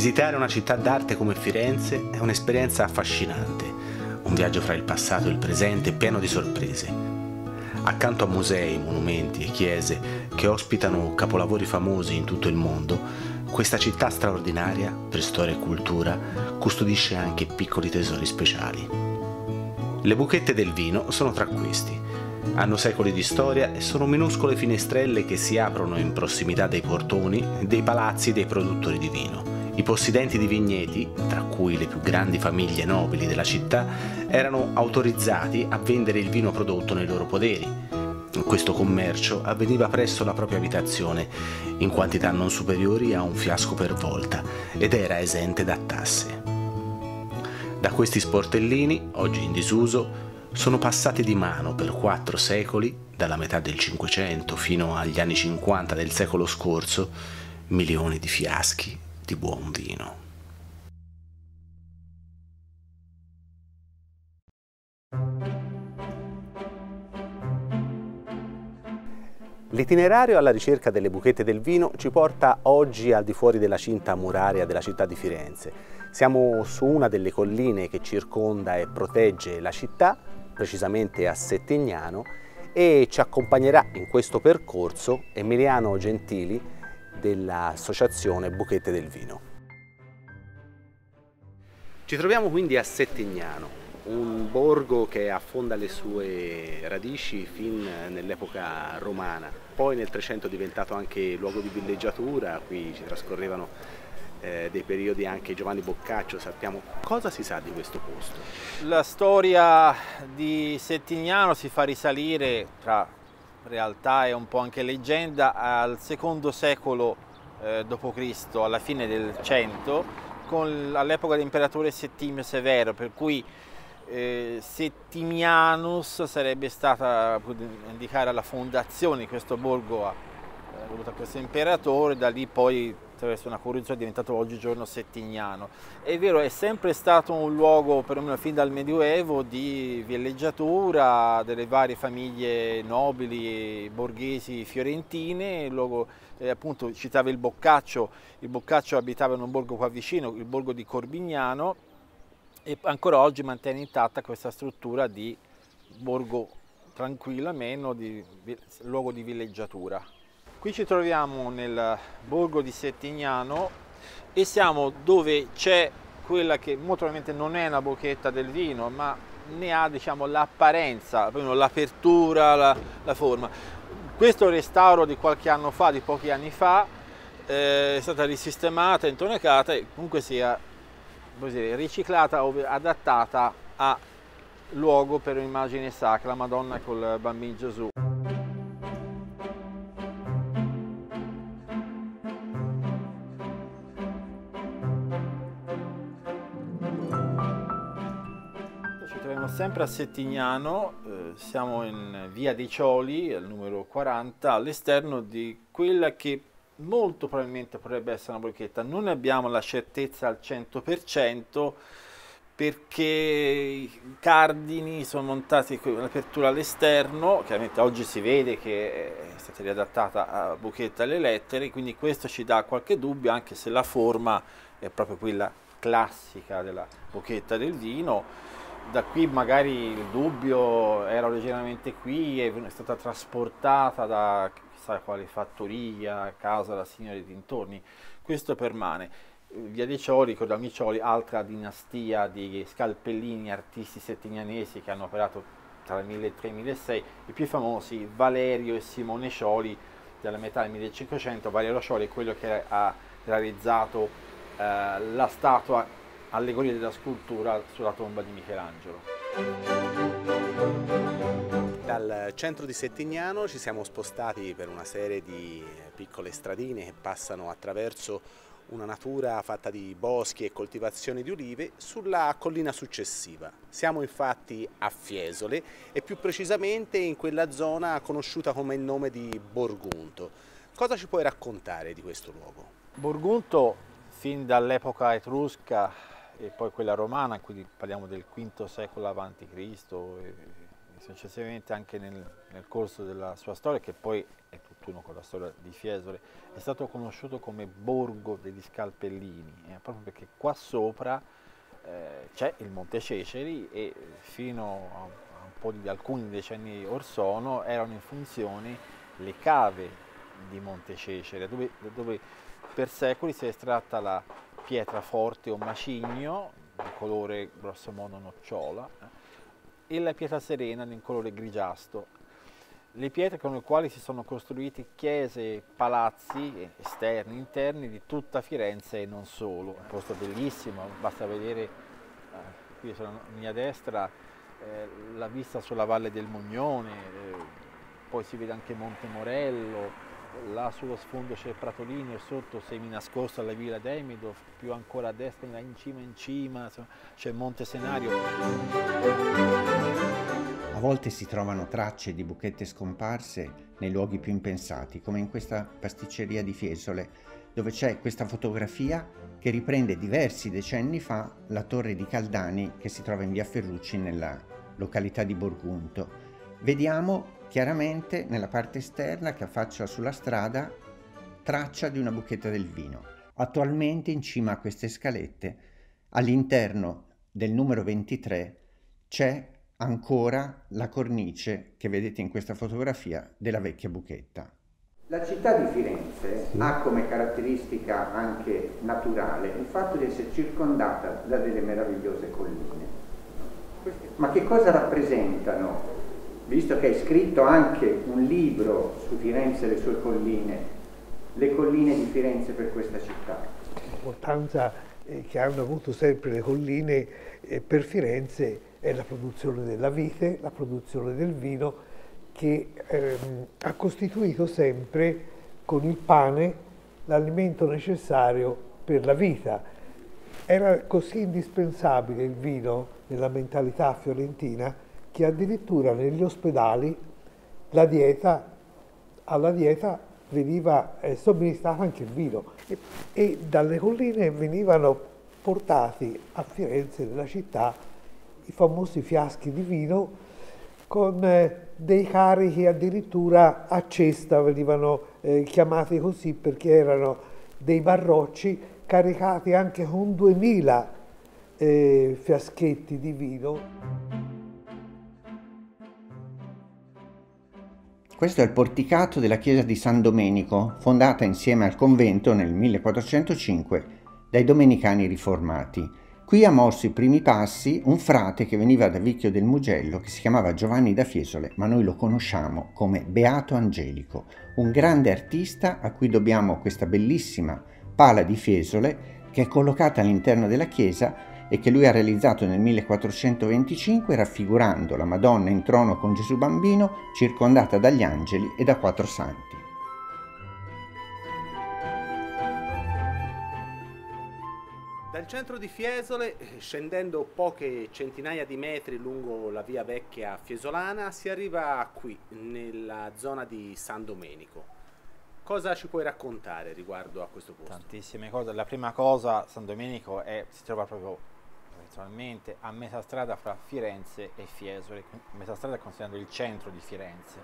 Visitare una città d'arte come Firenze è un'esperienza affascinante, un viaggio fra il passato e il presente pieno di sorprese. Accanto a musei, monumenti e chiese che ospitano capolavori famosi in tutto il mondo, questa città straordinaria, per storia e cultura, custodisce anche piccoli tesori speciali. Le Buchette del Vino sono tra questi. Hanno secoli di storia e sono minuscole finestrelle che si aprono in prossimità dei portoni dei palazzi dei produttori di vino. I possidenti di vigneti, tra cui le più grandi famiglie nobili della città, erano autorizzati a vendere il vino prodotto nei loro poderi. Questo commercio avveniva presso la propria abitazione, in quantità non superiori a un fiasco per volta, ed era esente da tasse. Da questi sportellini, oggi in disuso, sono passati di mano per 4 secoli, dalla metà del Cinquecento fino agli anni 50 del secolo scorso, milioni di fiaschi di buon vino. L'itinerario alla ricerca delle Buchette del Vino ci porta oggi al di fuori della cinta muraria della città di Firenze. Siamo su una delle colline che circonda e protegge la città, precisamente a Settignano, e ci accompagnerà in questo percorso Emiliano Gentili dell'associazione Buchette del Vino. Ci troviamo quindi a Settignano, un borgo che affonda le sue radici fin nell'epoca romana, poi nel 300 è diventato anche luogo di villeggiatura, qui ci trascorrevano dei periodi anche Giovanni Boccaccio. Sappiamo cosa si sa di questo posto. La storia di Settignano si fa risalire, tra realtà e un po' anche leggenda, al secondo secolo d.C., alla fine del 100, all'epoca dell'imperatore Settimio Severo, per cui Settimianus sarebbe stata a indicare la fondazione di questo borgo voluta questo imperatore. Da lì poi, attraverso una corruzione, è diventato oggigiorno Settignano. È vero, è sempre stato un luogo, perlomeno fin dal Medioevo, di villeggiatura delle varie famiglie nobili, borghesi, fiorentine. Il luogo, appunto, citava il Boccaccio abitava in un borgo qua vicino, il borgo di Corbignano, e ancora oggi mantiene intatta questa struttura di borgo tranquillo, ameno, di luogo di villeggiatura. Qui ci troviamo nel borgo di Settignano e siamo dove c'è quella che molto probabilmente non è una Buchetta del Vino, ma ne ha, diciamo, l'apparenza, l'apertura, la forma. Questo restauro di qualche anno fa, di pochi anni fa, è stata risistemata, intonacata e comunque sia riciclata o adattata a luogo per un'immagine sacra, la Madonna col Bambino Gesù. Ci troviamo sempre a Settignano, siamo in via dei Cioli, al numero 40, all'esterno di quella che molto probabilmente potrebbe essere una Buchetta. Non ne abbiamo la certezza al 100% perché i cardini sono montati con l'apertura all'esterno. Chiaramente oggi si vede che è stata riadattata a Buchetta alle lettere, quindi questo ci dà qualche dubbio, anche se la forma è proprio quella classica della Buchetta del Vino. Da qui magari il dubbio era originariamente qui, è stata trasportata da chissà quale fattoria, a casa da signori dintorni. Questo permane. Via dei Cioli, con Cioli, altra dinastia di scalpellini, artisti settignanesi che hanno operato tra il 1300 e il 1600, i più famosi Valerio e Simone Cioli della metà del 1500. Valerio Cioli è quello che ha realizzato la statua allegoria della scultura sulla tomba di Michelangelo. Dal centro di Settignano ci siamo spostati per una serie di piccole stradine che passano attraverso una natura fatta di boschi e coltivazioni di ulive sulla collina successiva. Siamo infatti a Fiesole e più precisamente in quella zona conosciuta come il nome di Borgunto. Cosa ci puoi raccontare di questo luogo? Borgunto, fin dall'epoca etrusca e poi quella romana, quindi parliamo del V secolo a.C. e successivamente anche nel corso della sua storia, che poi è tutt'uno con la storia di Fiesole, è stato conosciuto come Borgo degli Scalpellini, proprio perché qua sopra c'è il Monte Ceceri e fino a un po' di alcuni decenni or sono erano in funzione le cave di Monte Cecere, dove per secoli si è estratta la pietra forte o macigno, di colore grossomodo nocciola, e la pietra serena in colore grigiastro. Le pietre con le quali si sono costruiti chiese, palazzi esterni, interni di tutta Firenze e non solo. È un posto bellissimo, basta vedere qui sulla mia destra la vista sulla valle del Mognone, poi si vede anche Monte Morello, là sullo sfondo c'è Pratolino e sotto seminascosto alla Villa d'Emido, più ancora a destra in cima c'è Monte Senario. A volte si trovano tracce di buchette scomparse nei luoghi più impensati, come in questa pasticceria di Fiesole, dove c'è questa fotografia che riprende diversi decenni fa la torre di Caldani che si trova in via Ferrucci nella località di Borgunto. Vediamo chiaramente nella parte esterna che affaccia sulla strada traccia di una buchetta del vino. Attualmente in cima a queste scalette, all'interno del numero 23, c'è ancora la cornice che vedete in questa fotografia della vecchia buchetta. La città di Firenze ha come caratteristica anche naturale il fatto di essere circondata da delle meravigliose colline. Ma che cosa rappresentano? Visto che hai scritto anche un libro su Firenze e le sue colline, le colline di Firenze per questa città. L'importanza che hanno avuto sempre le colline per Firenze è la produzione della vite, la produzione del vino, che ha costituito sempre con il pane l'alimento necessario per la vita. Era così indispensabile il vino nella mentalità fiorentina che addirittura negli ospedali alla dieta veniva somministrato anche il vino e dalle colline venivano portati a Firenze, nella città, i famosi fiaschi di vino con dei carichi addirittura a cesta, venivano chiamati così perché erano dei barrocci caricati anche con 2000 fiaschetti di vino. Questo è il porticato della chiesa di San Domenico, fondata insieme al convento nel 1405 dai domenicani riformati. Qui ha mosso i primi passi un frate che veniva da Vicchio del Mugello, che si chiamava Giovanni da Fiesole, ma noi lo conosciamo come Beato Angelico, un grande artista a cui dobbiamo questa bellissima pala di Fiesole che è collocata all'interno della chiesa e che lui ha realizzato nel 1425 raffigurando la Madonna in trono con Gesù bambino circondata dagli angeli e da 4 santi. Dal centro di Fiesole, scendendo poche centinaia di metri lungo la via vecchia fiesolana, si arriva qui, nella zona di San Domenico. Cosa ci puoi raccontare riguardo a questo posto? Tantissime cose. La prima cosa, San Domenico si trova proprio personalmente a metà strada fra Firenze e Fiesole, metà strada considerando il centro di Firenze.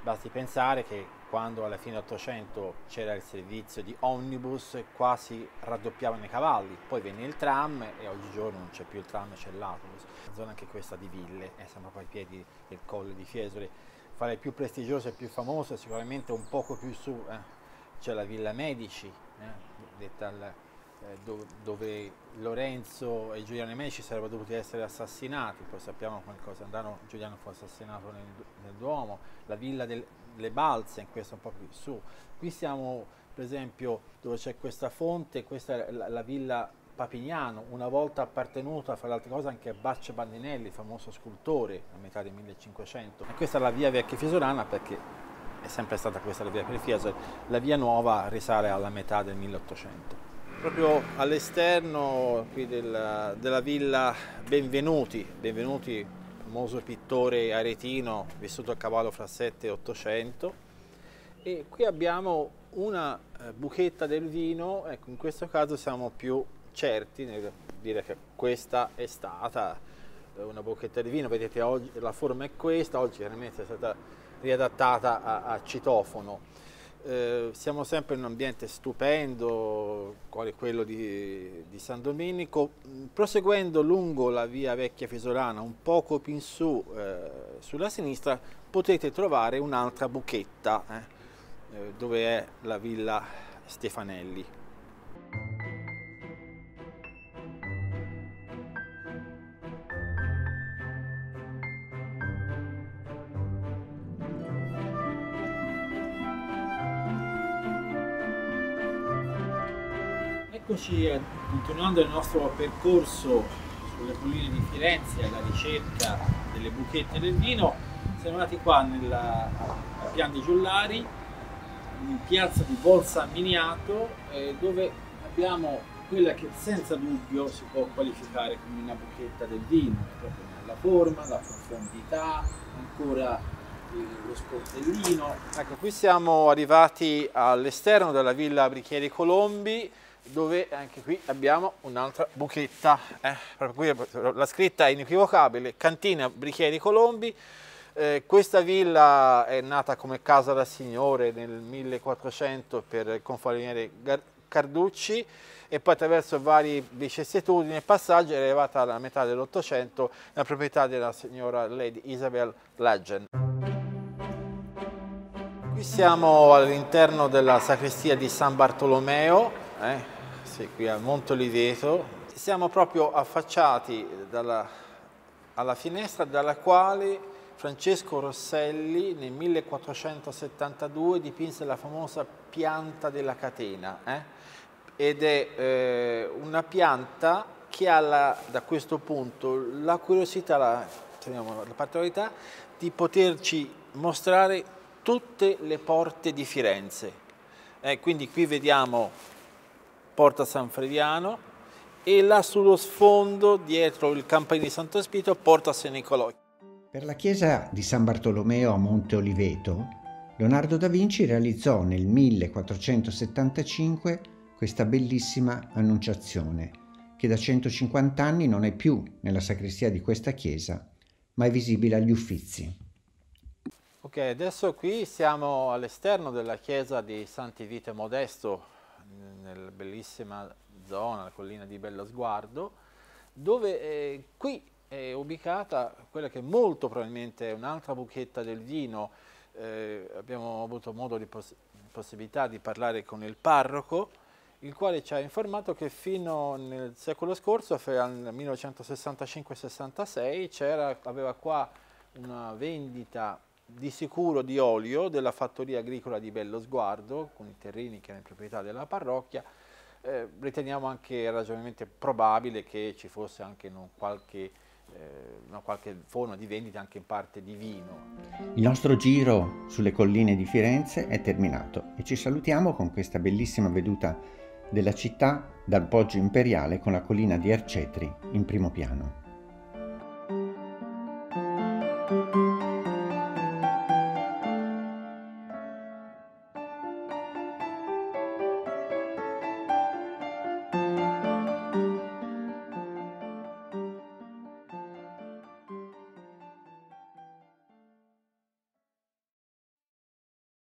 Basti pensare che quando alla fine dell'Ottocento c'era il servizio di omnibus, qua si raddoppiavano i cavalli, poi venne il tram e oggigiorno non c'è più il tram, c'è l'autobus. Una zona anche questa di ville, siamo poi ai piedi del colle di Fiesole. Fra le più prestigiose e più famose, sicuramente un poco più su, c'è la Villa Medici, detta dove Lorenzo e Giuliano Medici sarebbero dovuti essere assassinati, poi sappiamo come cosa andarono, Giuliano fu assassinato nel Duomo, la Villa delle Balze, in questo un po' più su. Qui siamo per esempio dove c'è questa fonte, questa è la Villa Papignano, una volta appartenuta fra le altre cose anche a Baccio Bandinelli, famoso scultore a metà del 1500. E questa è la via vecchia fiesolana perché è sempre stata questa la via per Fiesole, la via nuova risale alla metà del 1800. Proprio all'esterno qui della villa Benvenuti, famoso pittore aretino vissuto a cavallo fra 7 e 800, e qui abbiamo una buchetta del vino. Ecco, in questo caso siamo più certi nel dire che questa è stata una buchetta di vino. Vedete oggi la forma è questa, oggi chiaramente è stata riadattata a citofono. Siamo sempre in un ambiente stupendo, quale quello di San Domenico. Proseguendo lungo la via Vecchia Fisolana, un poco più in su, sulla sinistra, potete trovare un'altra buchetta, dove è la Villa Stefanelli. Eccoci, continuando il nostro percorso sulle colline di Firenze alla ricerca delle buchette del vino. Siamo andati qua a Pian di Giullari, in piazza di Bolsa Miniato, dove abbiamo quella che senza dubbio si può qualificare come una buchetta del vino, proprio nella forma, la profondità, ancora lo sportellino. Ecco, qui siamo arrivati all'esterno della Villa Brichieri Colombi, dove anche qui abbiamo un'altra buchetta, proprio qui la scritta è inequivocabile, Cantina Brichieri Colombi. Questa villa è nata come casa da signore nel 1400 per il confaloniere Carducci, e poi attraverso varie vicissitudini e passaggi è arrivata alla metà dell'Ottocento nella proprietà della signora Lady Isabel Legend. Qui siamo all'interno della sacrestia di San Bartolomeo, sì, qui a Montoliveto. Siamo proprio affacciati alla finestra dalla quale Francesco Rosselli nel 1472 dipinse la famosa pianta della catena, ed è una pianta che ha da questo punto la curiosità, la particolarità di poterci mostrare tutte le porte di Firenze. Quindi qui vediamo Porta San Frediano e là sullo sfondo, dietro il campanile di Santo Spirito, Porta San Nicolò. Per la chiesa di San Bartolomeo a Monte Oliveto, Leonardo da Vinci realizzò nel 1475 questa bellissima Annunciazione, che da 150 anni non è più nella sacrestia di questa chiesa, ma è visibile agli Uffizi. Ok, adesso qui siamo all'esterno della chiesa di Santi Vite Modesto, nella bellissima zona, la collina di Bello Sguardo, dove qui è ubicata quella che molto probabilmente è un'altra buchetta del vino. Abbiamo avuto modo possibilità di parlare con il parroco, il quale ci ha informato che fino nel secolo scorso, nel 1965-66, aveva qua una vendita di sicuro di olio della fattoria agricola di Bello Sguardo, con i terreni che erano in proprietà della parrocchia. Riteniamo anche ragionevolmente probabile che ci fosse anche qualche forma di vendita anche in parte di vino. Il nostro giro sulle colline di Firenze è terminato e ci salutiamo con questa bellissima veduta della città dal Poggio Imperiale con la collina di Arcetri in primo piano.